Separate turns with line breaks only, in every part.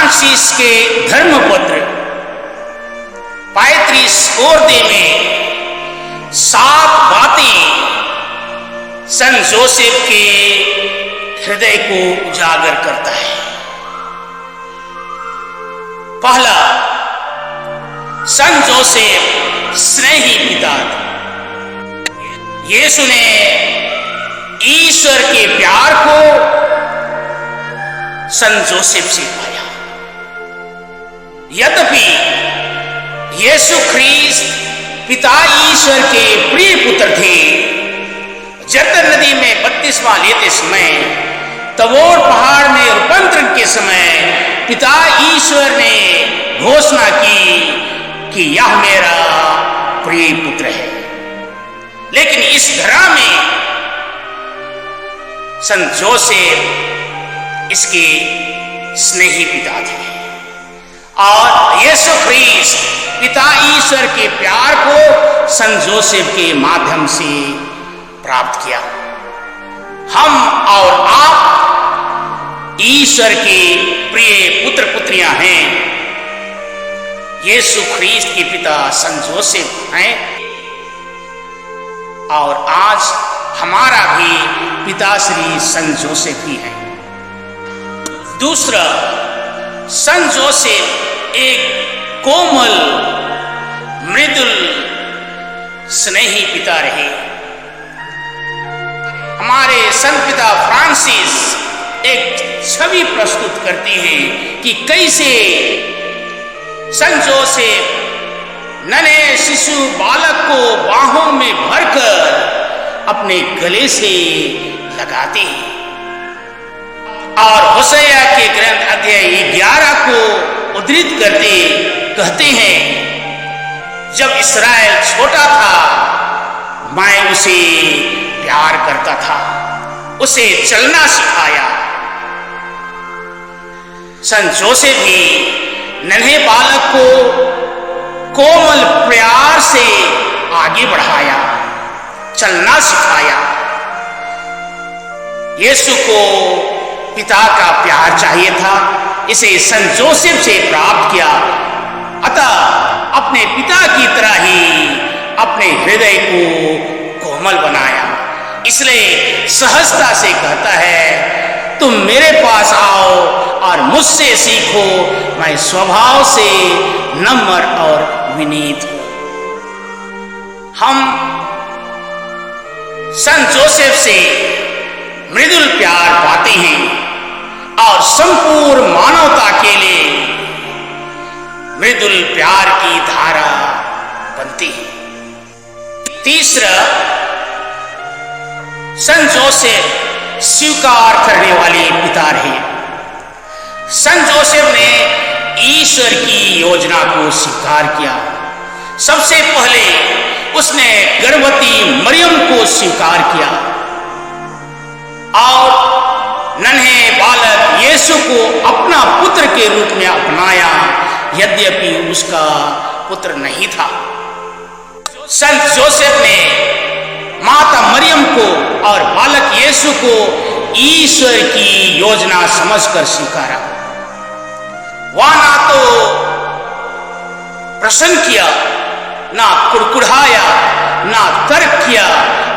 Francis के धर्मपत्र 35 ओरदे में 7 बातें संत जोसेफ के हृदय को उजागर करता है। पहला, संत जोसेफ स्नेही पिता थे। यीशु ने ईश्वर के प्यार को संत जोसेफ से पाया। यद्यपि यीशु ख्रीस्त पिता ईश्वर के प्रिय पुत्र थे, जर्दन नदी में बपतिस्मा लेते समय, तबोर पहाड़ में रूपांतरण के समय पिता ईश्वर ने घोषणा की कि यह मेरा प्रिय पुत्र है। लेकिन इस धरा में संत जोसेफ इसके स्नेही पिता थे और यीशु ख्रीस्त पिता ईश्वर के प्यार को संत जोसेफ के माध्यम से प्राप्त किया। हम और आप ईश्वर के प्रिय पुत्र पुत्रियां हैं। यीशु ख्रीस्त के पिता संत जोसेफ हैं और आज हमारा भी पिताश्री संत जोसेफ ही है। दूसरा, संत जोसेफ एक कोमल, मृदुल, स्नेही पिता रहे। हमारे संत पिता फ्रांसिस एक छवि प्रस्तुत करते हैं कि कैसे संत जोसेफ नन्हे शिशु बालक को बाहों में भरकर अपने गले से लगाते हैं और होशैया के ग्रंथ अध्याय 11 को उद्धृत करते कहते हैं, जब इस्राएल छोटा था मैं उसे प्यार करता था, उसे चलना सिखाया। संत जोसेफ भी नन्हे बालक को कोमल प्यार से आगे बढ़ाया, चलना सिखाया। यीशु को पिता का प्यार चाहिए था, इसे संत जोसेफ से प्राप्त किया। अतः अपने पिता की तरह ही अपने हृदय को कोमल बनाया। इसलिए सहजता से कहता है, तुम मेरे पास आओ और मुझसे सीखो, मैं स्वभाव से नम्र और विनीत हूं। हम संत जोसेफ से मृदुल प्यार पाते हैं और संपूर्ण मानवता के लिए मृदुल प्यार की धारा बनती है। तीसरा, संत जोसेफ स्वीकार करने वाले पिता रहे। संत जोसेफ ने ईश्वर की योजना को स्वीकार किया। सबसे पहले उसने गर्भवती मरियम को स्वीकार किया और नन्हे बालक यीशु को अपना पुत्र के रूप में अपनाया, यद्यपि उसका पुत्र नहीं था। संत जोसेफ ने माता मरियम को और बालक यीशु को ईश्वर की योजना समझकर स्वीकारा। वह ना तो प्रश्न किया, ना कुड़कुड़ाया, ना तर्क किया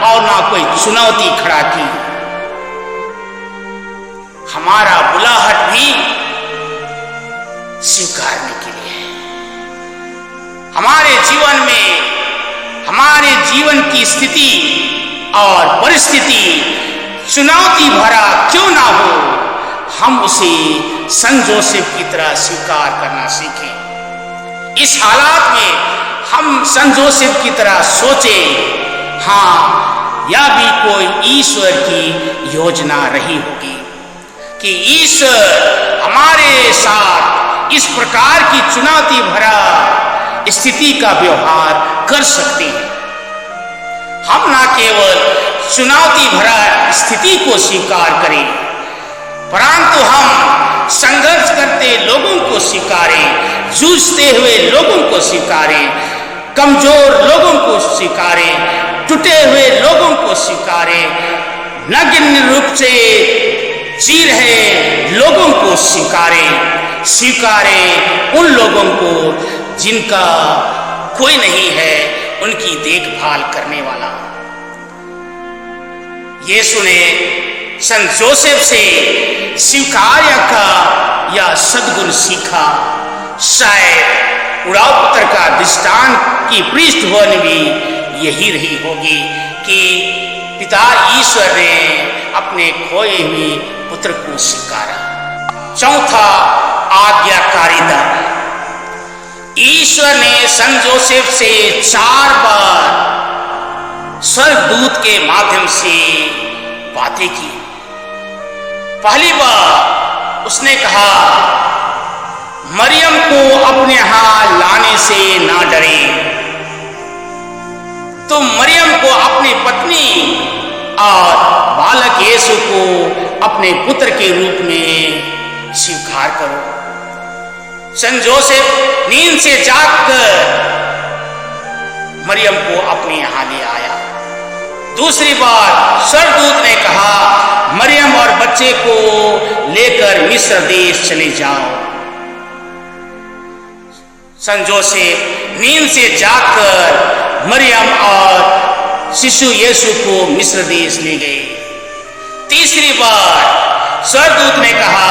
और ना कोई चुनौती खड़ा की। हमारा बुलाहट भी स्वीकारने के लिए है। हमारे जीवन में, हमारे जीवन की स्थिति और परिस्थिति चुनौती भरा क्यों ना हो, हम उसे संत जोसेफ की तरह स्वीकार करना सीखें। इस हालात में हम संत जोसेफ की तरह सोचें, हाँ, यह भी कोई ईश्वर की योजना रही होगी कि ईश्वर हमारे साथ इस प्रकार की चुनौती भरा स्थिति का व्यवहार कर सकते हैं। हम ना केवल चुनौती भरा स्थिति को स्वीकार करें, परंतु हम संघर्ष करते लोगों को स्वीकारें, जूझते हुए लोगों को स्वीकारें, कमजोर लोगों को स्वीकारें, टूटे हुए लोगों को स्वीकारें, नग्न रूप से जी रहे लोगों को स्वीकारें। स्वीकारे उन लोगों को जिनका कोई नहीं है उनकी देखभाल करने वाला। यीशु ने संत जोसेफ से स्वीकार्य का या सद्गुण सीखा। शायद उड़ाव पुत्र का दृष्टांत की पृष्ठभूमि भी यही रही होगी कि पिता ईश्वर ने अपने खोए हुए पुत्र को स्वीकारा। चौथा, आज्ञाकारिता। ईश्वर ने संत जोसेफ से 4 बार स्वर्गदूत के माध्यम से बातें की। पहली बार उसने कहा, मरियम को अपने यहां लाने से ना डरे, तुम मरियम को अपनी पत्नी और बालक यीशु को अपने पुत्र के रूप में स्वीकार करो। संत जोसेफ नींद से जागकर मरियम को अपने यहां ले आया। दूसरी बार स्वर्गदूत ने कहा, मरियम और बच्चे को लेकर मिस्र देश चले जाओ। संत जोसेफ नींद से जागकर मरियम और शिशु यीशु को मिस्र देश ले गए। तीसरी बार स्वर्गदूत ने कहा,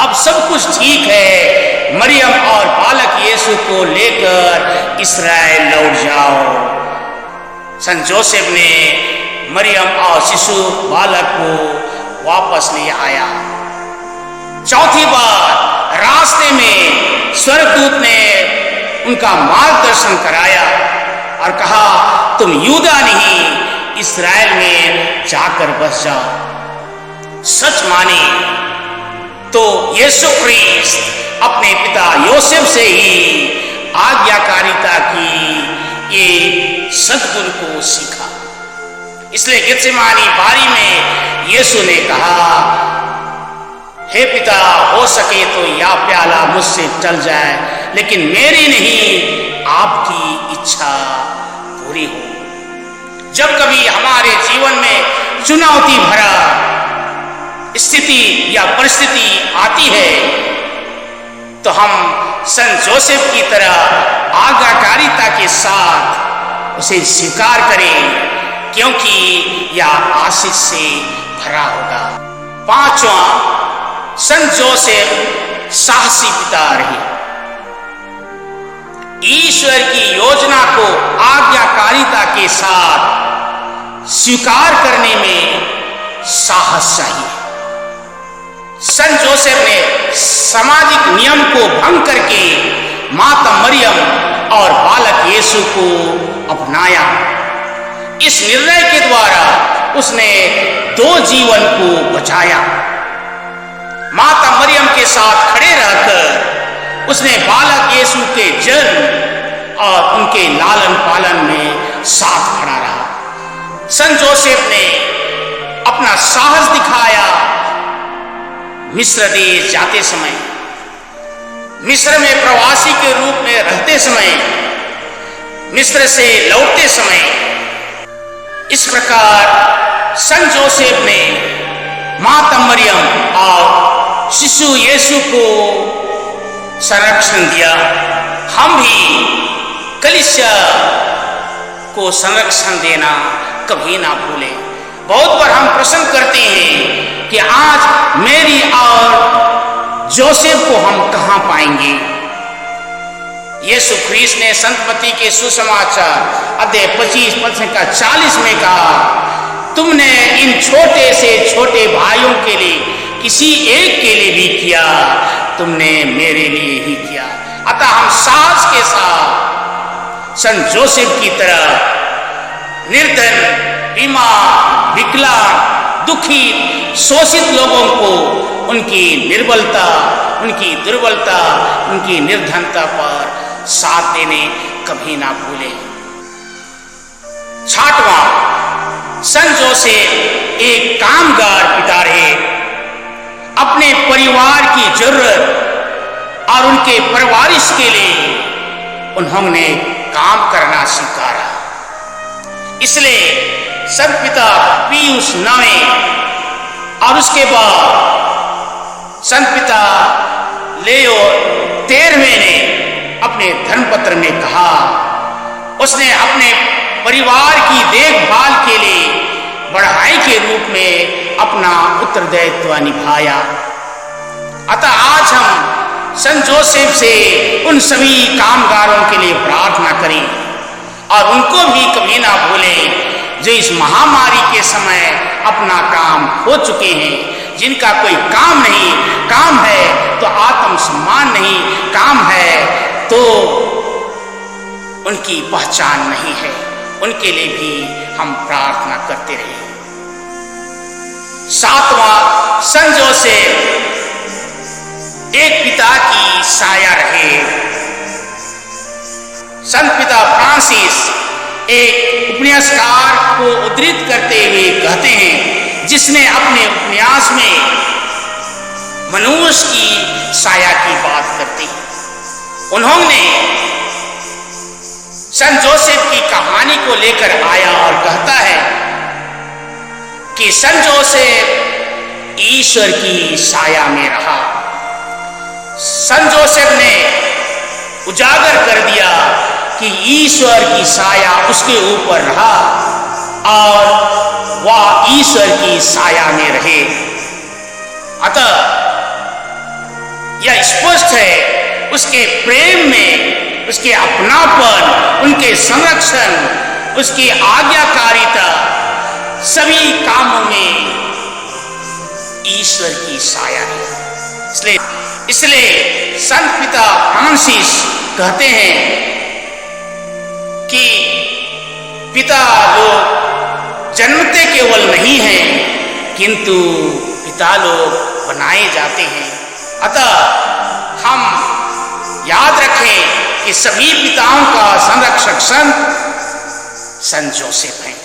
अब सब कुछ ठीक है, मरियम और बालक यीशु को लेकर इस्राएल लौट जाओ। संत जोसेफ ने मरियम और शिशु बालक को वापस ले आया। चौथी बार रास्ते में स्वर्गदूत ने उनका मार्गदर्शन कराया और कहा, तुम यूदा नहीं इस्राएल में जाकर बस जाओ। सच माने तो यीशु ख्रीस्त अपने पिता योसेफ से ही आज्ञाकारिता की ये सद्गुण को सीखा। इसलिए गेत्सेमानी बारी में यीशु ने कहा, हे पिता, हो सके तो यह प्याला मुझसे टल जाए, लेकिन मेरी नहीं आपकी इच्छा पूरी हो। जब कभी हमारे जीवन में चुनौती भरा स्थिति या परिस्थिति आती है तो हम संत जोसेफ की तरह आज्ञाकारिता के साथ उसे स्वीकार करें, क्योंकि यह आशीष से भरा होगा। पांचवा, संत जोसेफ साहसी पिता रहे। ईश्वर की योजना को आज्ञाकारिता के साथ स्वीकार करने में साहस चाहिए। संत जोसेफ ने सामाजिक नियम को भंग करके माता मरियम और बालक यीशु को अपनाया। इस निर्णय के द्वारा उसने 2 जीवन को बचाया। माता मरियम के साथ खड़े रहकर उसने बालक यीशु के जन्म और उनके लालन पालन में साथ खड़ा रहा। संत जोसेफ ने अपना साहस दिखाया मिस्र देश जाते समय, मिस्र में प्रवासी के रूप में रहते समय, मिस्र से लौटते समय। इस प्रकार संत जोसेफ ने माता मरियम और शिशु यीशु को संरक्षण दिया। हम भी कलीसिया को संरक्षण देना कभी ना भूलें। बहुत बार हम प्रश्न करते हैं कि आज मेरी और जोसेफ को हम कहां पाएंगे। यीशु ख्रीस्त ने संत मत्ती के सुसमाचार अध्याय 25 पद का 40 में कहा, तुमने इन छोटे से छोटे भाइयों के लिए किसी एक के लिए भी किया, तुमने मेरे लिए ही किया। अतः हम साहस के साथ संत जोसेफ की तरह निर्धन, बीमार, विकलांग, दुखी, शोषित लोगों को उनकी निर्बलता, उनकी दुर्बलता, उनकी निर्धनता पर साथ देने कभी ना भूले। 6वां, संत जोसेफ एक कामगार पिता रहे। अपने परिवार की जरूरत और उनके परवरिश के लिए उन्होंने काम करना स्वीकारा। इसलिए संत पिता पियूस 9 और उसके बाद संत पिता लेओ 13वें ने अपने धर्मपत्र में कहा, उसने अपने परिवार की देखभाल के लिए बढ़ाई के रूप में अपना उत्तरदायित्व निभाया। अतः आज हम संत जोसेफ से उन सभी कामगारों के लिए प्रार्थना करें और उनको भी कभी ना भूलें जो इस महामारी के समय अपना काम खो चुके हैं, जिनका कोई काम नहीं, काम है तो आत्मसम्मान नहीं, काम है तो उनकी पहचान नहीं है, उनके लिए भी हम प्रार्थना करते रहे। 7वां, संत जोसेफ एक पिता की साया रहे। संत पिता फ्रांसिस एक उपन्यासकार को उद्धृत करते हुए कहते हैं, जिसने अपने उपन्यास में मनुष्य की साया की बात करते हैं। उन्होंने संत जोसेफ की कहानी को लेकर आया और कहता है कि संत जोसेफ ईश्वर की साया में रहा। संत जोसेफ ने उजागर कर दिया कि ईश्वर की साया उसके ऊपर रहा और वह ईश्वर की साया में रहे। अतः यह स्पष्ट है, उसके प्रेम में, उसके अपनापन, उनके संरक्षण, उसकी आज्ञाकारिता, सभी कामों में ईश्वर की साया है। इसलिए संत पिता फ्रांसिस कहते हैं कि पिता लोग जन्मते केवल नहीं हैं, किंतु पिता लोग बनाए जाते हैं। अतः हम याद रखें कि सभी पिताओं का संरक्षक संत जोसेफ हैं।